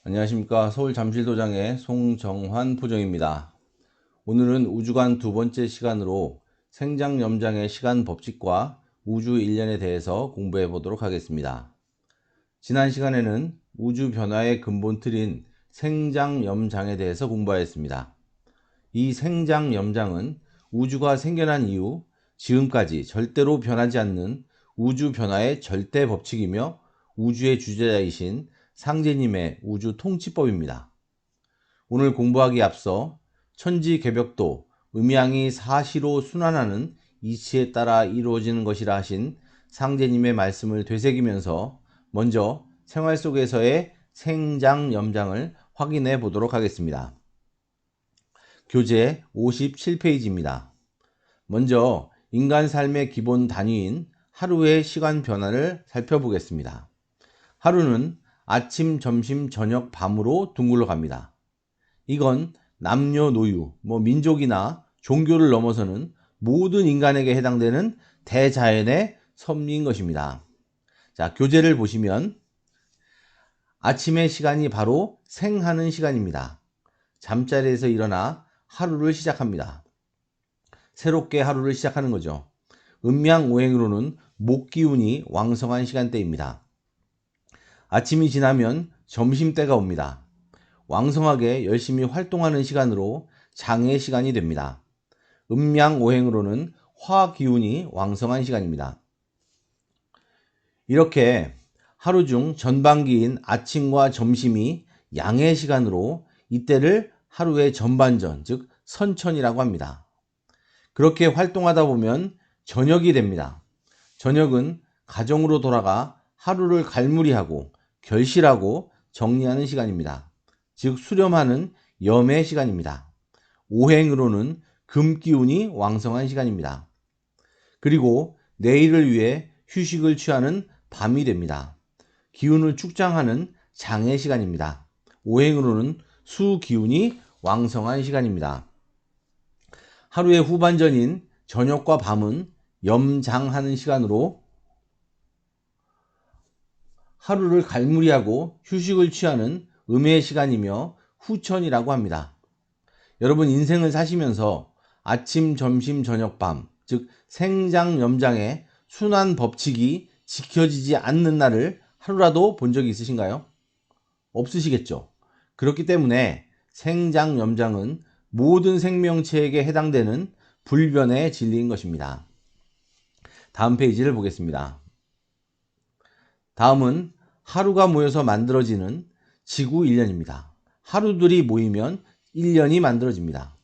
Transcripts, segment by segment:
안녕하십니까. 서울 잠실도장의 송정환 포정입니다. 오늘은 우주관 두 번째 시간으로 생장염장의 시간 법칙과 우주 일련에 대해서 공부해 보도록 하겠습니다. 지난 시간에는 우주 변화의 근본 틀인 생장염장에 대해서 공부하였습니다. 이 생장염장은 우주가 생겨난 이후 지금까지 절대로 변하지 않는 우주 변화의 절대 법칙이며 우주의 주제자이신 상제님의 우주 통치법입니다. 오늘 공부하기에 앞서 천지개벽도 음양이 사시로 순환하는 이치에 따라 이루어지는 것이라 하신 상제님의 말씀을 되새기면서 먼저 생활 속에서의 생장염장을 확인해 보도록 하겠습니다. 교재 57페이지입니다. 먼저 인간 삶의 기본 단위인 하루의 시간 변화를 살펴보겠습니다. 하루는 아침, 점심, 저녁, 밤으로 둥글러 갑니다. 이건 남녀노유, 민족이나 종교를 넘어서는 모든 인간에게 해당되는 대자연의 섭리인 것입니다. 자, 교재를 보시면 아침의 시간이 바로 생하는 시간입니다. 잠자리에서 일어나 하루를 시작합니다. 새롭게 하루를 시작하는 거죠. 음양오행으로는 목기운이 왕성한 시간대입니다. 아침이 지나면 점심때가 옵니다. 왕성하게 열심히 활동하는 시간으로 장의 시간이 됩니다. 음양오행으로는 화기운이 왕성한 시간입니다. 이렇게 하루 중 전반기인 아침과 점심이 양의 시간으로 이때를 하루의 전반전, 즉 선천이라고 합니다. 그렇게 활동하다 보면 저녁이 됩니다. 저녁은 가정으로 돌아가 하루를 갈무리하고 결실하고 정리하는 시간입니다. 즉 수렴하는 염의 시간입니다. 오행으로는 금기운이 왕성한 시간입니다. 그리고 내일을 위해 휴식을 취하는 밤이 됩니다. 기운을 축장하는 장의 시간입니다. 오행으로는 수기운이 왕성한 시간입니다. 하루의 후반전인 저녁과 밤은 염장하는 시간으로 하루를 갈무리하고 휴식을 취하는 음의 시간이며 후천이라고 합니다. 여러분 인생을 사시면서 아침, 점심, 저녁, 밤, 즉 생장염장의 순환 법칙이 지켜지지 않는 날을 하루라도 본 적이 있으신가요? 없으시겠죠. 그렇기 때문에 생장염장은 모든 생명체에게 해당되는 불변의 진리인 것입니다. 다음 페이지를 보겠습니다. 다음은 하루가 모여서 만들어지는 지구 1년입니다. 하루들이 모이면 1년이 만들어집니다.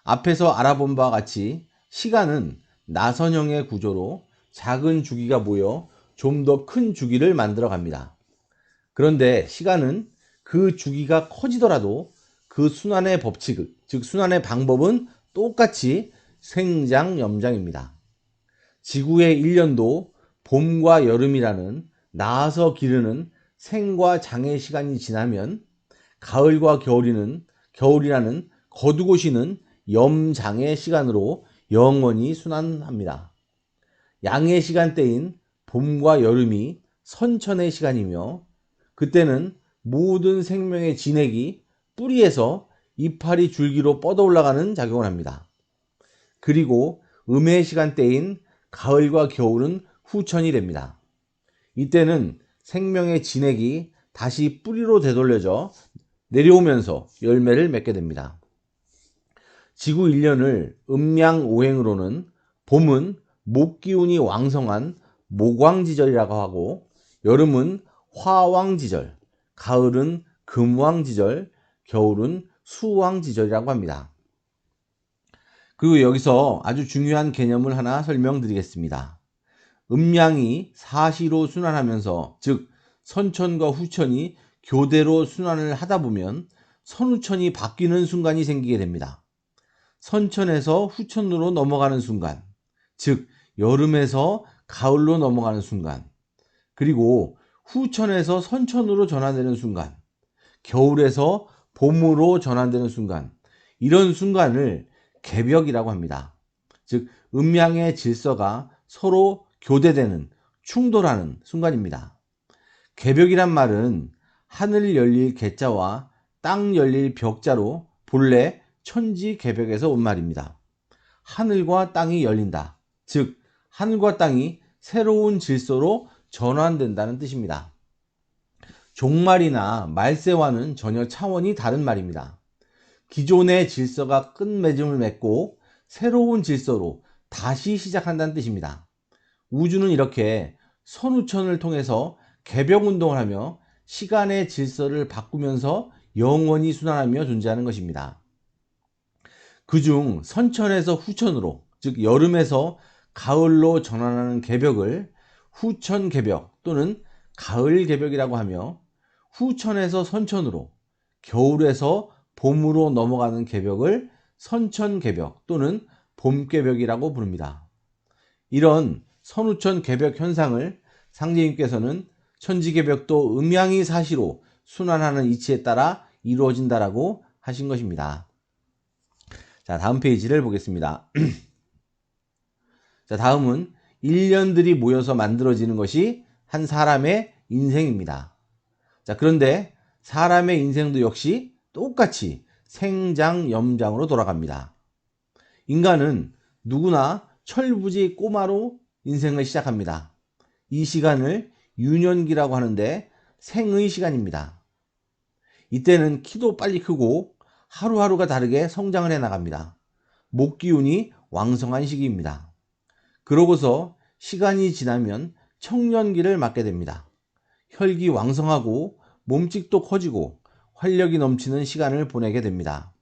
앞에서 알아본 바와 같이 시간은 나선형의 구조로 작은 주기가 모여 좀 더 큰 주기를 만들어 갑니다. 그런데 시간은 그 주기가 커지더라도 그 순환의 법칙, 즉 순환의 방법은 똑같이 생장염장입니다. 지구의 1년도 봄과 여름이라는 나아서 기르는 생과 장의 시간이 지나면 가을과 겨울이라는 거두고 쉬는 염장의 시간으로 영원히 순환합니다. 양의 시간대인 봄과 여름이 선천의 시간이며 그때는 모든 생명의 진액이 뿌리에서 이파리 줄기로 뻗어 올라가는 작용을 합니다. 그리고 음의 시간대인 가을과 겨울은 후천이 됩니다. 이때는 생명의 진액이 다시 뿌리로 되돌려져 내려오면서 열매를 맺게 됩니다. 지구 1년을 음양오행으로는 봄은 목기운이 왕성한 목왕지절이라고 하고 여름은 화왕지절, 가을은 금왕지절, 겨울은 수왕지절이라고 합니다. 그리고 여기서 아주 중요한 개념을 하나 설명드리겠습니다. 음양이 사시로 순환하면서 즉 선천과 후천이 교대로 순환을 하다 보면 선후천이 바뀌는 순간이 생기게 됩니다. 선천에서 후천으로 넘어가는 순간, 즉 여름에서 가을로 넘어가는 순간, 그리고 후천에서 선천으로 전환되는 순간, 겨울에서 봄으로 전환되는 순간, 이런 순간을 개벽이라고 합니다. 즉 음양의 질서가 서로 교대되는, 충돌하는 순간입니다. 개벽이란 말은 하늘 열릴 개자와 땅 열릴 벽자로 본래 천지개벽에서 온 말입니다. 하늘과 땅이 열린다. 즉 하늘과 땅이 새로운 질서로 전환된다는 뜻입니다. 종말이나 말세와는 전혀 차원이 다른 말입니다. 기존의 질서가 끝맺음을 맺고 새로운 질서로 다시 시작한다는 뜻입니다. 우주는 이렇게 선우천을 통해서 개벽운동을 하며 시간의 질서를 바꾸면서 영원히 순환하며 존재하는 것입니다. 그중 선천에서 후천으로, 즉 여름에서 가을로 전환하는 개벽을 후천개벽 또는 가을개벽이라고 하며, 후천에서 선천으로, 겨울에서 봄으로 넘어가는 개벽을 선천개벽 또는 봄개벽이라고 부릅니다. 이런 선후천 개벽 현상을 상제님께서는 천지개벽도 음양이 사시로 순환하는 이치에 따라 이루어진다라고 하신 것입니다. 자, 다음 페이지를 보겠습니다. 자, 다음은 1년들이 모여서 만들어지는 것이 한 사람의 인생입니다. 자, 그런데 사람의 인생도 역시 똑같이 생장염장으로 돌아갑니다. 인간은 누구나 철부지 꼬마로 인생을 시작합니다. 이 시간을 유년기라고 하는데 생의 시간입니다. 이때는 키도 빨리 크고 하루하루가 다르게 성장을 해 나갑니다. 목기운이 왕성한 시기입니다. 그러고서 시간이 지나면 청년기를 맞게 됩니다. 혈기 왕성하고 몸집도 커지고 활력이 넘치는 시간을 보내게 됩니다.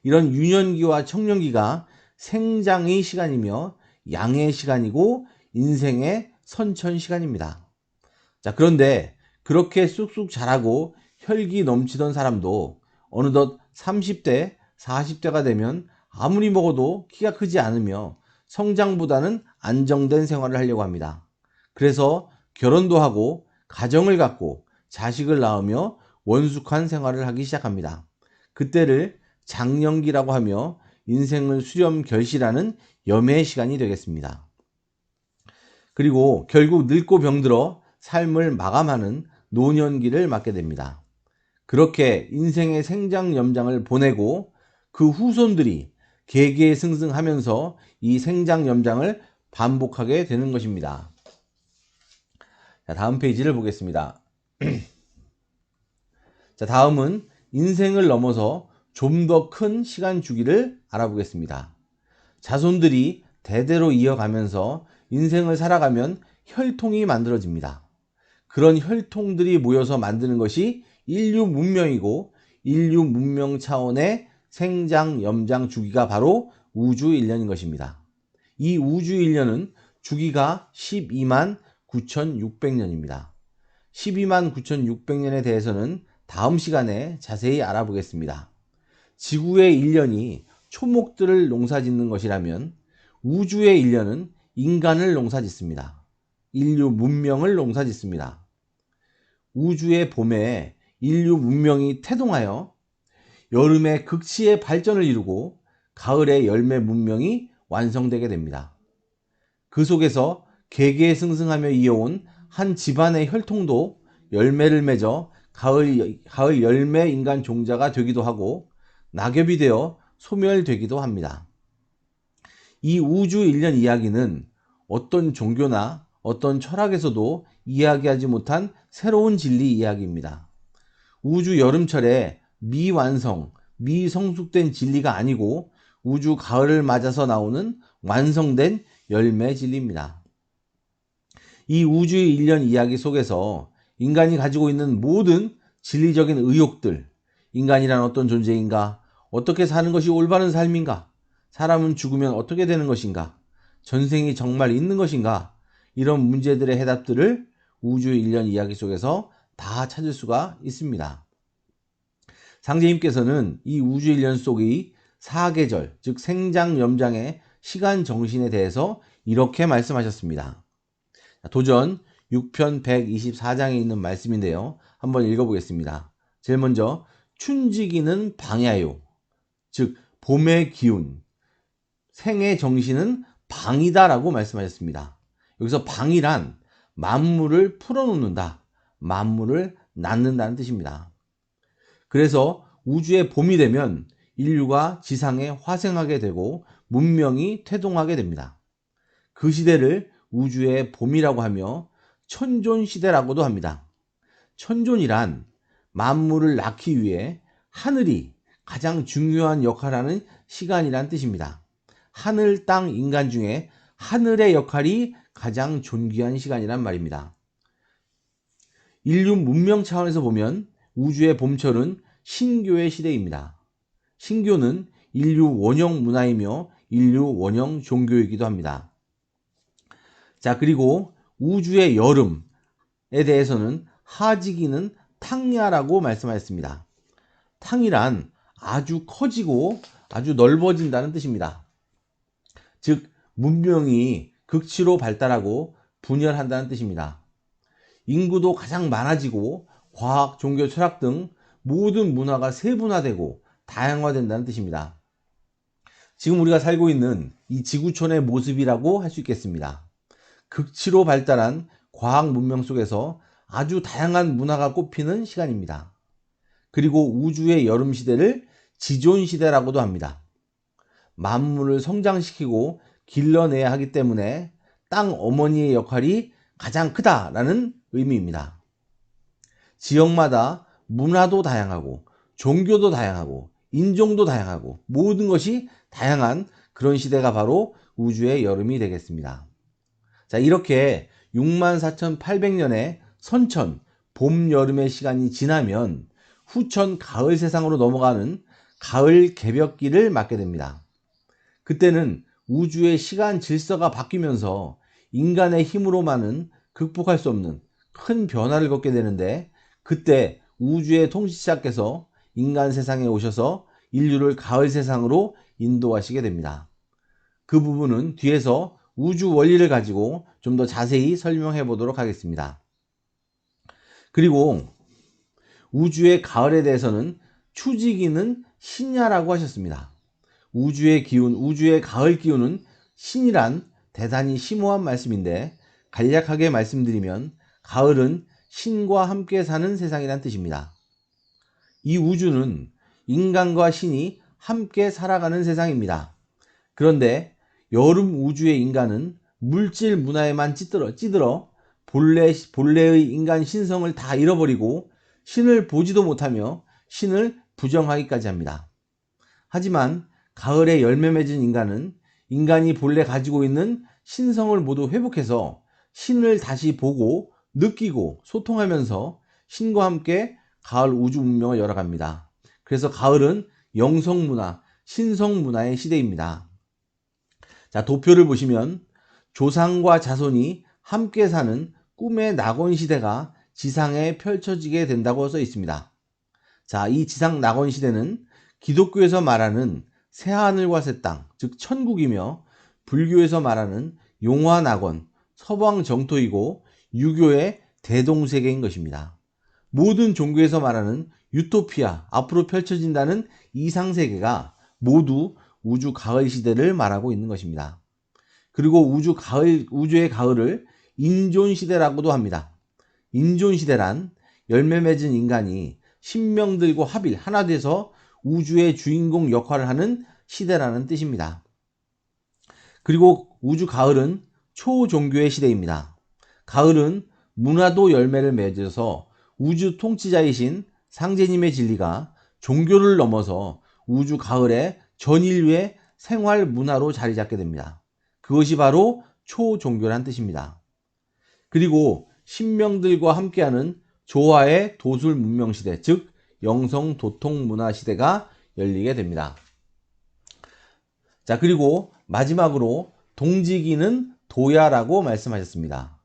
이런 유년기와 청년기가 생장의 시간이며 양의 시간이고 인생의 선천 시간입니다. 자, 그런데 그렇게 쑥쑥 자라고 혈기 넘치던 사람도 어느덧 30대, 40대가 되면 아무리 먹어도 키가 크지 않으며 성장보다는 안정된 생활을 하려고 합니다. 그래서 결혼도 하고 가정을 갖고 자식을 낳으며 원숙한 생활을 하기 시작합니다. 그때를 장년기라고 하며 인생을 수렴 결실하는 염의 시간이 되겠습니다. 그리고 결국 늙고 병들어 삶을 마감하는 노년기를 맞게 됩니다. 그렇게 인생의 생장염장을 보내고 그 후손들이 계계승승하면서 이 생장염장을 반복하게 되는 것입니다. 자, 다음 페이지를 보겠습니다. 자, 다음은 인생을 넘어서 좀 더 큰 시간 주기를 알아보겠습니다. 자손들이 대대로 이어가면서 인생을 살아가면 혈통이 만들어집니다. 그런 혈통들이 모여서 만드는 것이 인류 문명이고, 인류 문명 차원의 생장, 염장 주기가 바로 우주 1년인 것입니다. 이 우주 1년은 주기가 12만 9,600년입니다. 12만 9,600년에 대해서는 다음 시간에 자세히 알아보겠습니다. 지구의 1년이 초목들을 농사짓는 것이라면 우주의 1년은 인간을 농사짓습니다. 인류 문명을 농사짓습니다. 우주의 봄에 인류 문명이 태동하여 여름에 극치의 발전을 이루고 가을에 열매 문명이 완성되게 됩니다. 그 속에서 계계승승하며 이어온 한 집안의 혈통도 열매를 맺어 가을 열매 인간 종자가 되기도 하고 낙엽이 되어 소멸되기도 합니다. 이 우주 1년 이야기는 어떤 종교나 어떤 철학에서도 이야기하지 못한 새로운 진리 이야기입니다. 우주 여름철에 미완성, 미성숙된 진리가 아니고 우주 가을을 맞아서 나오는 완성된 열매 진리입니다. 이 우주의 1년 이야기 속에서 인간이 가지고 있는 모든 진리적인 의혹들, 인간이란 어떤 존재인가? 어떻게 사는 것이 올바른 삶인가? 사람은 죽으면 어떻게 되는 것인가? 전생이 정말 있는 것인가? 이런 문제들의 해답들을 우주 1년 이야기 속에서 다 찾을 수가 있습니다. 상제님께서는 이 우주 1년 속의 사계절, 즉 생장염장의 시간 정신에 대해서 이렇게 말씀하셨습니다. 도전 6편 124장에 있는 말씀인데요. 한번 읽어보겠습니다. 제일 먼저 춘지기는 방야요. 즉 봄의 기운, 생의 정신은 방이다라고 말씀하셨습니다. 여기서 방이란 만물을 풀어놓는다, 만물을 낳는다는 뜻입니다. 그래서 우주의 봄이 되면 인류가 지상에 화생하게 되고 문명이 태동하게 됩니다. 그 시대를 우주의 봄이라고 하며 천존시대라고도 합니다. 천존이란 만물을 낳기 위해 하늘이 가장 중요한 역할을 하는 시간이란 뜻입니다. 하늘, 땅, 인간 중에 하늘의 역할이 가장 존귀한 시간이란 말입니다. 인류 문명 차원에서 보면 우주의 봄철은 신교의 시대입니다. 신교는 인류 원형 문화이며 인류 원형 종교이기도 합니다. 자, 그리고 우주의 여름에 대해서는 하지기는 탕야라고 말씀하셨습니다. 탕이란 아주 커지고 아주 넓어진다는 뜻입니다. 즉, 문명이 극치로 발달하고 분열한다는 뜻입니다. 인구도 가장 많아지고 과학, 종교, 철학 등 모든 문화가 세분화되고 다양화된다는 뜻입니다. 지금 우리가 살고 있는 이 지구촌의 모습이라고 할 수 있겠습니다. 극치로 발달한 과학 문명 속에서 아주 다양한 문화가 꼽히는 시간입니다. 그리고 우주의 여름 시대를 지존 시대라고도 합니다. 만물을 성장시키고 길러내야 하기 때문에 땅 어머니의 역할이 가장 크다라는 의미입니다. 지역마다 문화도 다양하고 종교도 다양하고 인종도 다양하고 모든 것이 다양한 그런 시대가 바로 우주의 여름이 되겠습니다. 자, 이렇게 64,800년의 선천, 봄, 여름의 시간이 지나면 후천, 가을 세상으로 넘어가는 가을 개벽기를 맞게 됩니다. 그때는 우주의 시간 질서가 바뀌면서 인간의 힘으로만은 극복할 수 없는 큰 변화를 겪게 되는데, 그때 우주의 통치자께서 인간 세상에 오셔서 인류를 가을 세상으로 인도하시게 됩니다. 그 부분은 뒤에서 우주 원리를 가지고 좀 더 자세히 설명해 보도록 하겠습니다. 그리고 우주의 가을에 대해서는 추지기는 신야라고 하셨습니다. 우주의 기운, 우주의 가을 기운은 신이란 대단히 심오한 말씀인데, 간략하게 말씀드리면 가을은 신과 함께 사는 세상이란 뜻입니다. 이 우주는 인간과 신이 함께 살아가는 세상입니다. 그런데 여름 우주의 인간은 물질 문화에만 찌들어 본래의 인간 신성을 다 잃어버리고 신을 보지도 못하며 신을 부정하기까지 합니다. 하지만 가을에 열매 맺은 인간은 인간이 본래 가지고 있는 신성을 모두 회복해서 신을 다시 보고 느끼고 소통하면서 신과 함께 가을 우주 문명을 열어갑니다. 그래서 가을은 영성문화, 신성문화의 시대입니다. 자, 도표를 보시면 조상과 자손이 함께 사는 꿈의 낙원 시대가 지상에 펼쳐지게 된다고 써 있습니다. 자, 이 지상 낙원 시대는 기독교에서 말하는 새하늘과 새 땅, 즉 천국이며, 불교에서 말하는 용화낙원, 서방 정토이고, 유교의 대동세계인 것입니다. 모든 종교에서 말하는 유토피아, 앞으로 펼쳐진다는 이상세계가 모두 우주 가을 시대를 말하고 있는 것입니다. 그리고 우주의 가을을 인존시대라고도 합니다. 인존시대란 열매 맺은 인간이 신명들과 합일 하나 돼서 우주의 주인공 역할을 하는 시대라는 뜻입니다. 그리고 우주 가을은 초종교의 시대입니다. 가을은 문화도 열매를 맺어서 우주 통치자이신 상제님의 진리가 종교를 넘어서 우주 가을에 전 인류의 생활 문화로 자리 잡게 됩니다. 그것이 바로 초종교란 뜻입니다. 그리고 신명들과 함께하는 조화의 도술 문명 시대, 즉 영성 도통 문화 시대가 열리게 됩니다. 자, 그리고 마지막으로 동지기는 도야라고 말씀하셨습니다.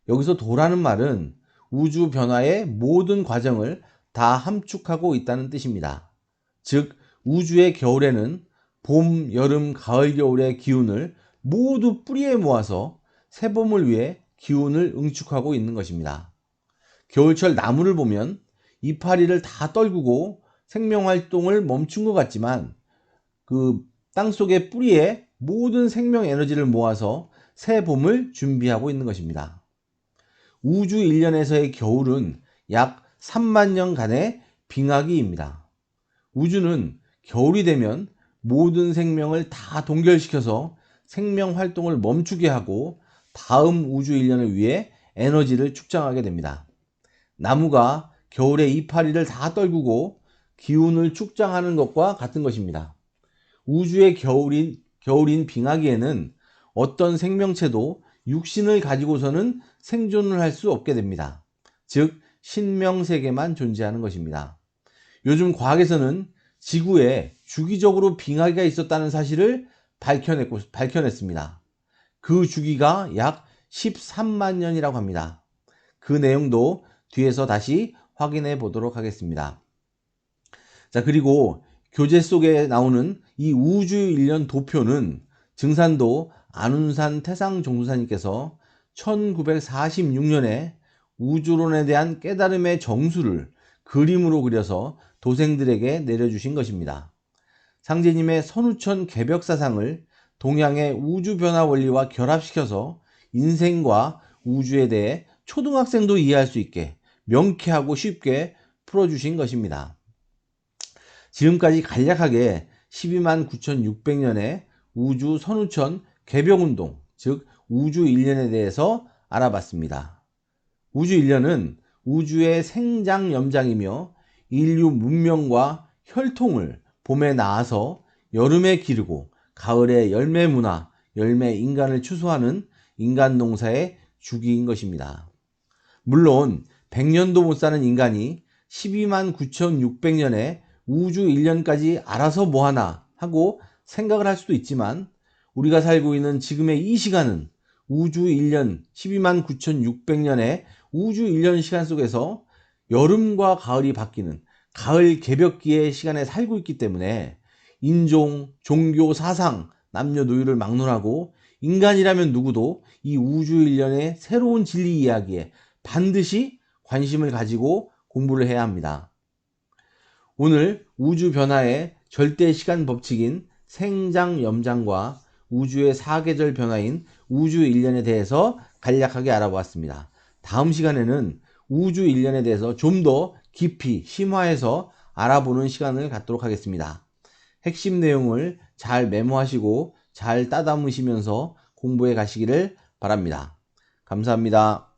여기서 도라는 말은 우주 변화의 모든 과정을 다 함축하고 있다는 뜻입니다. 즉, 우주의 겨울에는 봄, 여름, 가을, 겨울의 기운을 모두 뿌리에 모아서 새봄을 위해 기운을 응축하고 있는 것입니다. 겨울철 나무를 보면 이파리를 다 떨구고 생명활동을 멈춘 것 같지만 그 땅속의 뿌리에 모든 생명 에너지를 모아서 새 봄을 준비하고 있는 것입니다. 우주 1년에서의 겨울은 약 3만 년간의 빙하기입니다. 우주는 겨울이 되면 모든 생명을 다 동결시켜서 생명 활동을 멈추게 하고 다음 우주 1년을 위해 에너지를 축적하게 됩니다. 나무가 겨울에 이파리를 다 떨구고 기운을 축적하는 것과 같은 것입니다. 우주의 겨울인 빙하기에는 어떤 생명체도 육신을 가지고서는 생존을 할 수 없게 됩니다. 즉 신명세계만 존재하는 것입니다. 요즘 과학에서는 지구에 주기적으로 빙하기가 있었다는 사실을 밝혀냈습니다. 그 주기가 약 13만 년이라고 합니다. 그 내용도 뒤에서 다시 확인해 보도록 하겠습니다. 자, 그리고 교재 속에 나오는 이 우주 1년 도표는 증산도 안운산 태상종수사님께서 1946년에 우주론에 대한 깨달음의 정수를 그림으로 그려서 도생들에게 내려주신 것입니다. 상제님의 선우천 개벽사상을 동양의 우주 변화 원리와 결합시켜서 인생과 우주에 대해 초등학생도 이해할 수 있게 명쾌하고 쉽게 풀어주신 것입니다. 지금까지 간략하게 12만 9,600년의 우주 선우천 개벽운동, 즉 우주 1년에 대해서 알아봤습니다. 우주 1년은 우주의 생장염장이며 인류 문명과 혈통을 봄에 낳아서 여름에 기르고 가을에 열매 문화, 열매 인간을 추수하는 인간 농사의 주기인 것입니다. 물론 100년도 못 사는 인간이 12만 9,600년에 우주 1년까지 알아서 뭐하나 하고 생각을 할 수도 있지만 우리가 살고 있는 지금의 이 시간은 우주 1년 12만 9,600년의 우주 1년 시간 속에서 여름과 가을이 바뀌는 가을 개벽기의 시간에 살고 있기 때문에 인종, 종교, 사상, 남녀노소를 막론하고 인간이라면 누구도 이 우주 1년의 새로운 진리 이야기에 반드시 관심을 가지고 공부를 해야 합니다. 오늘 우주 변화의 절대 시간 법칙인 생장염장과 우주의 사계절 변화인 우주 1년에 대해서 간략하게 알아보았습니다. 다음 시간에는 우주 1년에 대해서 좀 더 깊이 심화해서 알아보는 시간을 갖도록 하겠습니다. 핵심 내용을 잘 메모하시고 잘 따담으시면서 공부해 가시기를 바랍니다. 감사합니다.